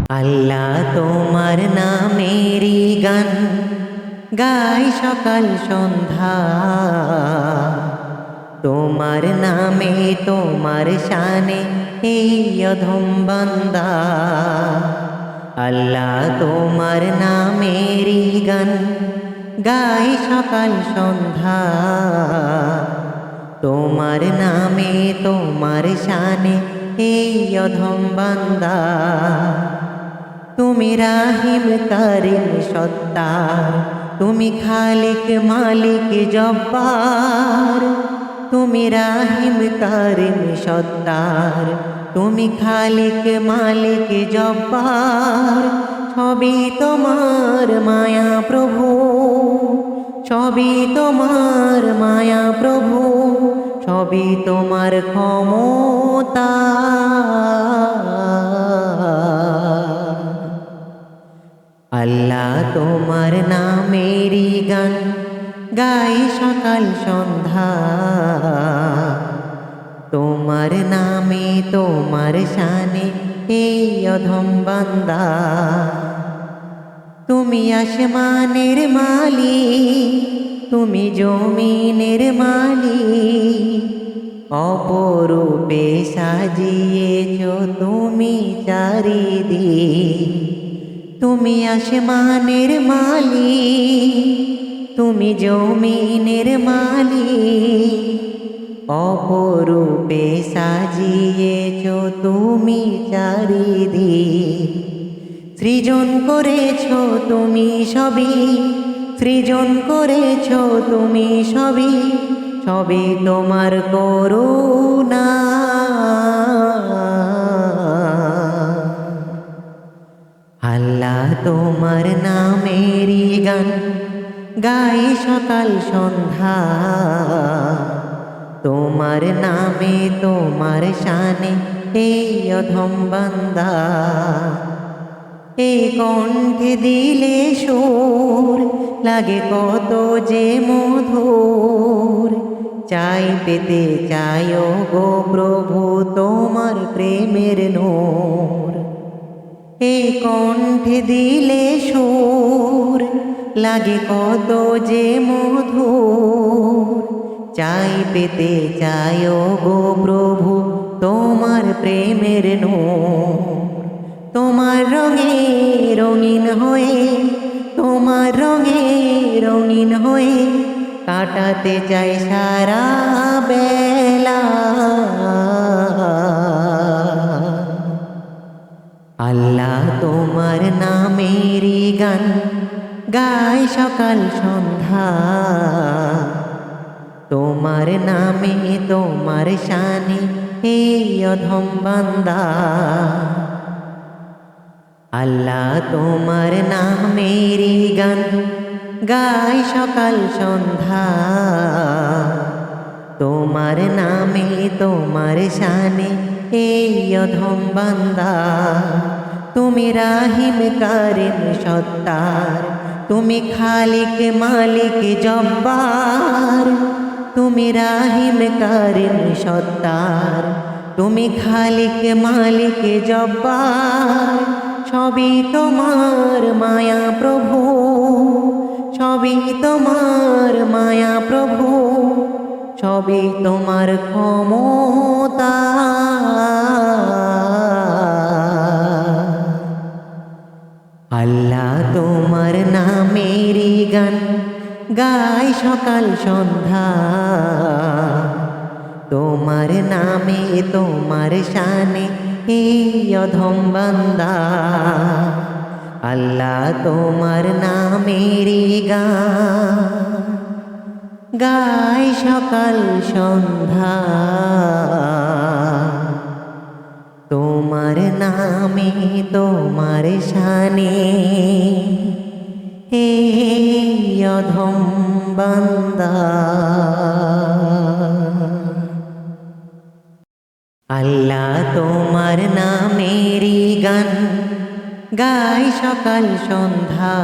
আল্লাহ তোমার নামেরই গান গাই সকাল সন্ধ্যা। তোমার নামে তোমার শানে এই অধম বান্দা। আল্লাহ তোমার নামেরই গান গাই সকাল সন্ধ্যা। তোমার নামে তোমার শানে এই অধম বান্দা। তুমি রাহিম কারিম সত্তার, তুমি খালিক মালিক জব্বার। তুমি রাহিম কারিম সত্তার, তুমি খালিক মালিক জব্বার। সবই তোমার মায়া প্রভু, সবই তোমার মায়া প্রভু, সবই তোমার ক্ষমতা। আল্লাহ তোমার নামেরই গান গাই সকাল সন্ধ্যা। তোমার নামে তোমার শানে এই অধম বান্দা। তুমি আসমানের মালিক, তুমি জমিনের মালিক। অপরূপে সাজিয়েছ তুমি চারিদিক। তুমি আসমানের মালিক, তুমি জমিনের মালিক। অপরূপে সাজিয়েছ তুমি চারিদিক। সৃজন করেছ তুমি সবই, সৃজন করেছ তুমি সবই, সবই তোমার করুণা। আল্লাহ তোমার নামেরই গান গাই সকাল সন্ধ্যা। তোমার নামে তোমার শানে এই অধম বান্দা। এই কণ্ঠে দিলে সুর লাগে কত যে মধুর। চাই পেতে চাইও গো প্রভু তোমার প্রেমের নূর। এই কণ্ঠে দিলে সুর লাগে কত যে মধুর। চাই পেতে চাইও গো প্রভু তোমার প্রেমের নূর। তোমার রঙে রঙিন হয়ে, তোমার রঙে রঙিন হয়ে কাটাতে চাই সারা বেলা। আল্লাহ তোমার নামেরই গান গাই সকাল সন্ধ্যা। তোমার নামে তোমার শানে এই অধম বান্দা। আল্লাহ তোমার নামেরই গান গাই সকাল সন্ধ্যা। তোমার নামে তোমার শানে এই অধম বান্দা। তুমি রাহিম কারিম সত্তার, তুমি খালিক মালিক জব্বার। তুমি রাহিম কারিম সত্তার, তুমি খালিক মালিক জব্বার। সবই তোমার মায়া প্রভু, সবই তোমার মায়া প্রভু, সবই তোমার ক্ষমতা। আল্লাহ তোমার নামেরই গান গাই সকাল সন্ধ্যা। তোমার নামে তোমার শানে এই অধম বান্দা। আল্লাহ তোমার নামেরই গান গাই সকাল সন্ধ্যা। তোমার নামে তোমার শানে এই অধম বান্দা। আল্লাহ তোমার নামেরই গান গাই সকাল সন্ধ্যা।